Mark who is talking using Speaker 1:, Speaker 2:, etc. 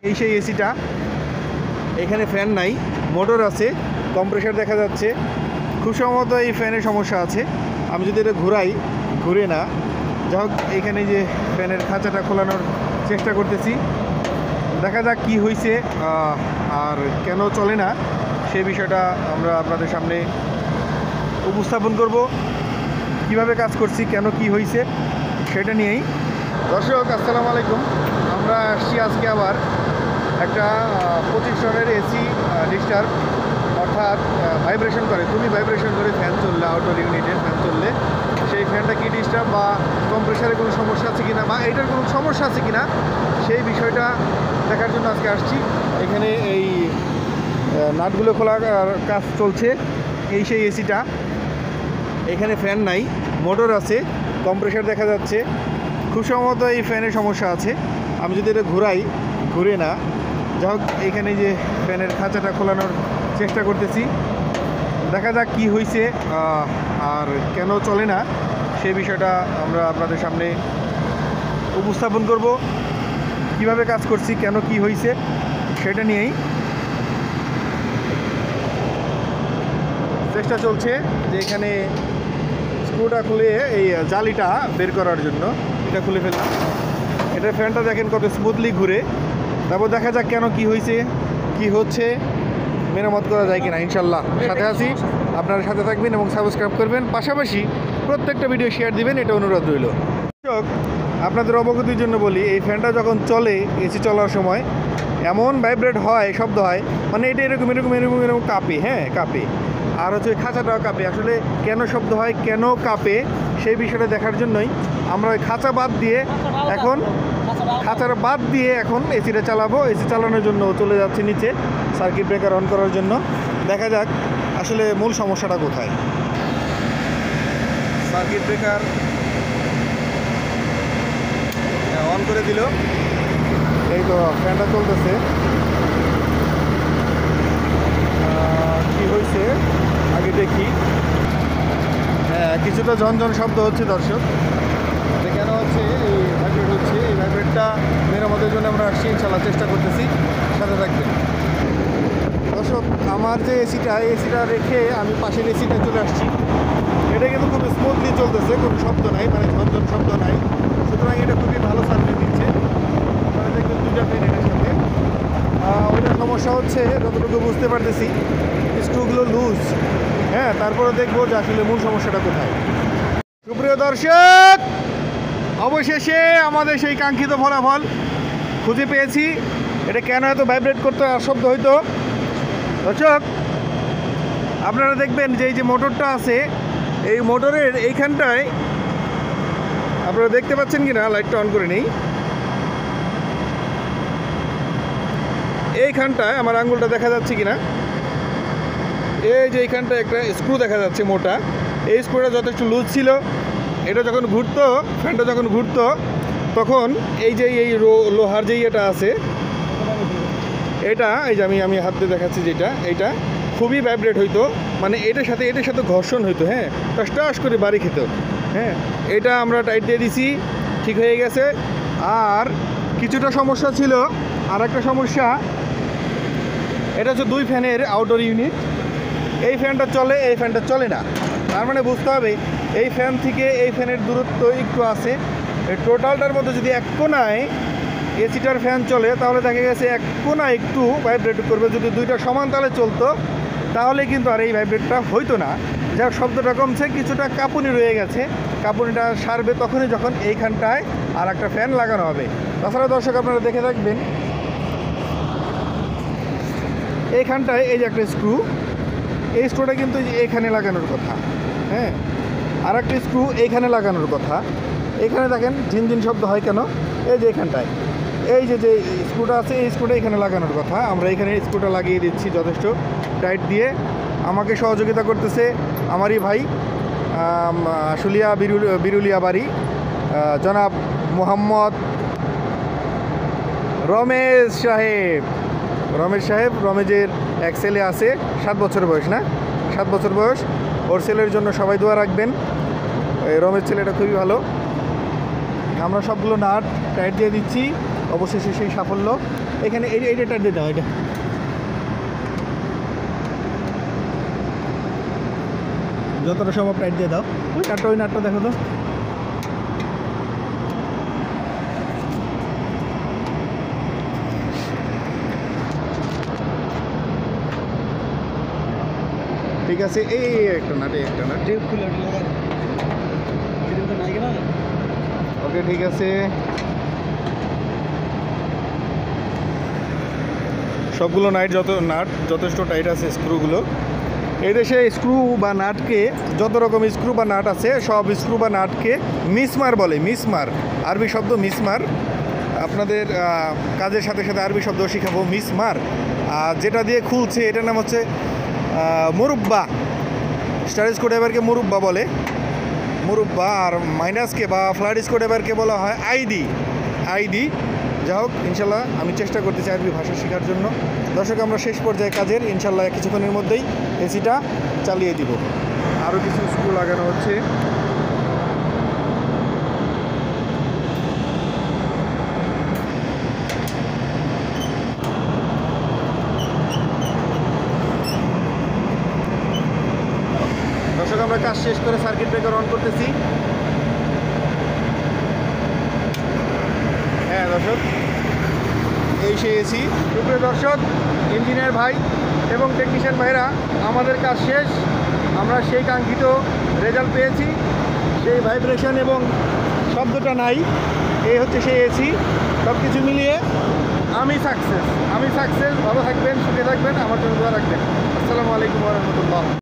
Speaker 1: এই সেই এসিটা, এখানে ফ্যান নাই, মোটর আছে, কম্প্রেসার দেখা যাচ্ছে। খুব সম্ভবত এই ফ্যানের সমস্যা আছে। আমি যদি এটা ঘুরাই, ঘুরে না। যাই হোক, এখানে যে ফ্যানের খাঁচাটা খোলানোর চেষ্টা করতেছি, দেখা যাক কি হয়েছে আর কেন চলে না সেই বিষয়টা আমরা আপনাদের সামনে উপস্থাপন করব। কিভাবে কাজ করছি, কেন কি হয়েছে সেটা নিয়েই। দর্শক আসসালামু আলাইকুম। আমরা আসছি আজকে আবার একটা 25 টনের এসি ডিস্টার্ব, অর্থাৎ ভাইব্রেশন করে, খুবই ভাইব্রেশন করে ফ্যান চললে, আউটডোর ইউনিটের ফ্যান চললে সেই ফ্যানটা কি ডিস্টার্ব বা কম্প্রেসারে কোনো সমস্যা আছে কিনা বা এইটার কোনো সমস্যা আছে কিনা সেই বিষয়টা দেখার জন্য আজকে আসছি। এখানে এই নাটগুলো খোলার কাজ চলছে। এই সেই এসিটা, এখানে ফ্যান নাই, মোটর আছে, কম্প্রেসার দেখা যাচ্ছে। খুব সম্ভবত এই ফ্যানের সমস্যা আছে। আমি যদি এটা ঘুরাই, ঘুরে না। যাই হোক, এখানে যে ফ্যানের খাঁচাটা খোলানোর চেষ্টা করতেছি, দেখা যাক কি হয়েছে আর কেন চলে না সেই বিষয়টা আমরা আপনাদের সামনে উপস্থাপন করব। কিভাবে কাজ করছি, কেন কি হয়েছে সেটা নিয়েই চেষ্টা চলছে। যে এখানে স্ক্রুটা খুলে এই জালিটা বের করার জন্য এটা খুলে ফেললাম। এটা ফ্যানটা দেখেন কত স্মুথলি ঘুরে। তারপর দেখা যাক কেন কি হয়েছে, কি হচ্ছে, মেরামত করা যায় কিনা। ইনশাল্লাহ সাথে আছি, আপনারা সাথে থাকবেন এবং সাবস্ক্রাইব করবেন, পাশাপাশি প্রত্যেকটা ভিডিও শেয়ার দিবেন, এটা অনুরোধ রইল। আপনাদের অবগতির জন্য বলি, এই ফ্যানটা যখন চলে, এসি চলার সময় এমন ভাইব্রেট হয়, শব্দ হয়, মানে এটা এরকম এরকম এরকম এরকম কাঁপে, হ্যাঁ কাঁপে। আর হচ্ছে খাঁচাটাও কাঁপে। আসলে কেন শব্দ হয়, কেন কাঁপে সেই বিষয়টা দেখার জন্যই আমরা ওই খাঁচা বাদ দিয়ে এখন এসিটা চালাবো। এসি চালানোর জন্য চলে যাচ্ছে নিচে সার্কিট ব্রেকার অন করার জন্য। দেখা যাক আসলে মূল সমস্যাটা কোথায়। সার্কিট ব্রেকার অন করে দিল, এই তো ফ্যানটা চলতেছে। কি হয়েছে আগে দেখি। হ্যাঁ, কিছুটা ঝনঝন শব্দ হচ্ছে দর্শক। এটা কেন হচ্ছে, এই ভাইব্রেট হচ্ছে, এই ভাইব্রেটটা মেরামতের জন্য আমরা আসছি, ইনশাল্লাহ চেষ্টা করতেছি, সাথে থাকবেন। দর্শক, আমার যে এসিটা, এই এসিটা রেখে আমি পাশের এসিটা চলে আসছি। এটা কিন্তু খুব স্মুথলি চলতেছে, কোনো শব্দ নাই, মানে ঝনঝন শব্দ নাই। সুতরাং এটা খুবই ভালো সার্ভিস দিচ্ছে। আপনারা দেখবেন দুইটা ফ্যান এটার সাথে। ওইটার সমস্যা হচ্ছে, যতটুকু বুঝতে পারতেছি, স্ক্রুগুলো লুজ। হ্যাঁ, তারপরে দেখবো যে আসলে মূল সমস্যাটা কোথায়। সুপ্রিয় দর্শক, অবশেষে আমাদের সেই কাঙ্ক্ষিত ফলাফল খুঁজে পেয়েছি। এটা কেন এত ভাইব্রেট করতে আর শব্দ হইতো। দর্শক, আপনারা দেখবেন যে এই যে মোটরটা আছে, এই মোটরের এইখানটায় আপনারা দেখতে পাচ্ছেন কি না, লাইটটা অন করে নেই। এইখানটায় আমার আঙ্গুলটা দেখা যাচ্ছে কিনা, এই যে এইখানটায় একটা স্ক্রু দেখা যাচ্ছে মোটা। এই স্ক্রুটা যথেষ্ট লুজ ছিল। এটা যখন ঘুরতো, ফ্যানটা যখন ঘুরতো, তখন এই যে এই লোহার যে এটা আছে, এটা এই যে আমি হাত দিয়ে দেখাচ্ছি যেটা, এইটা খুবই ভাইব্রেট হইতো। মানে এটার সাথে ঘর্ষণ হইতো। হ্যাঁ, টাস করে বাড়ি খেত। হ্যাঁ, এটা আমরা টাইট দিয়ে দিছি, ঠিক হয়ে গেছে। আর কিছুটা সমস্যা ছিল, আর একটা সমস্যা, এটা হচ্ছে দুই ফ্যানের আউটডোর ইউনিট। এই ফ্যানটা চলে, এই ফ্যানটা চলে না। তার মানে বুঝতে হবে এই ফ্যান থেকে এই ফ্যানের দূরত্ব একটু আছে। এই টোটালটার মধ্যে যদি এক কোনায় এসিটার ফ্যান চলে, তাহলে দেখা গেছে এক কোনায় একটু ভাইব্রেট করবে। যদি দুইটা সমান তালে চলতো, তাহলে কিন্তু আর এই ভাইব্রেটটা হইতো না। যার শব্দটা কমছে, কিছুটা কাঁপুনি রয়ে গেছে। কাঁপুনিটা সারবে তখনই যখন এইখানটায় আর একটা ফ্যান লাগানো হবে। তাছাড়া দর্শক, আপনারা দেখে থাকবেন, এইখানটায় এই যে একটা স্ক্রু, এই স্ক্রুটা কিন্তু এইখানে লাগানোর কথা। হ্যাঁ, আর একটা স্ক্রু এইখানে লাগানোর কথা। এখানে দেখেন ঝিনঝিন শব্দ হয় কেন, এই যে এখানটায় এই যে স্ক্রুটা আছে, এই স্ক্রুটা এখানে লাগানোর কথা। আমরা এখানে স্ক্রুটা লাগিয়ে দিচ্ছি যথেষ্ট টাইট দিয়ে। আমাকে সহযোগিতা করতেছে আমারই ভাই, আশুলিয়া বিরুলিয়া বাড়ি, জনাব মোহাম্মদ রমেশ সাহেব। রমেশের এক ছেলে আছে, 7 বছর বয়স, না 7 বছর বয়স। ওর ছেলের জন্য সবাই দোয়া রাখবেন। রমেশ ছেলেটা খুবই ভালো। আমরা সবগুলো নাট টাইট দিয়ে দিচ্ছি। অবশেষে সেই সাফল্য। এখানে এইটা দিয়ে দাও, এটা যতটা সম্ভব টাইট দিয়ে দাও। ওই নাটটা দেখো তো। ঠিক আছে, এই একটা নাট ওকে, ঠিক আছে। সবগুলো নাট যথেষ্ট টাইট আছে স্ক্রুগুলো। এই দেশে স্ক্রু বা নাটকে, যত রকম স্ক্রু বা নাট আছে সব স্ক্রু বা নাটকে মিসমার বলে। মিসমার আরবি শব্দ মিসমার। আপনাদের কাজের সাথে সাথে আরবি শব্দ শিখাবো। মিসমার যেটা দিয়ে খুলছে এটার নাম হচ্ছে মুরব্বা। স্টার স্ক্রুড্রাইভারকে মুরব্বা বলে, মুরব্বা। আর মাইনাসকে বা ফ্ল্যাট স্ক্রুড্রাইভারকে বলা হয় আইডি। যাই হোক, ইনশাল্লাহ আমি চেষ্টা করতেছি আরবি ভাষা শেখার জন্য। দর্শক, আমরা শেষ পর্যায়ে কাজের, ইনশাল্লাহ কিছুক্ষণের মধ্যেই এসিটা চালিয়ে দিব। আরও কিছু স্ক্রু লাগানো হচ্ছে। দর্শক, আমরা কাজ শেষ করে সার্কিট ব্রেকার অন করতেছি। হ্যাঁ দর্শক, এই সেই এসি। সুপ্রিয় দর্শক, ইঞ্জিনিয়ার ভাই এবং টেকনিশিয়ান ভাইরা, আমাদের কাজ শেষ। আমরা সেই কাঙ্ক্ষিত রেজাল্ট পেয়েছি। সেই ভাইব্রেশন এবং শব্দটা নাই। এই হচ্ছে সেই এসি। সব কিছু মিলিয়ে আমি সাকসেস। ভালো থাকবেন, সুখে থাকবেন, আমার জন্য দোয়া রাখবেন। আসসালামু আলাইকুম ওয়া রাহমাতুল্লাহ।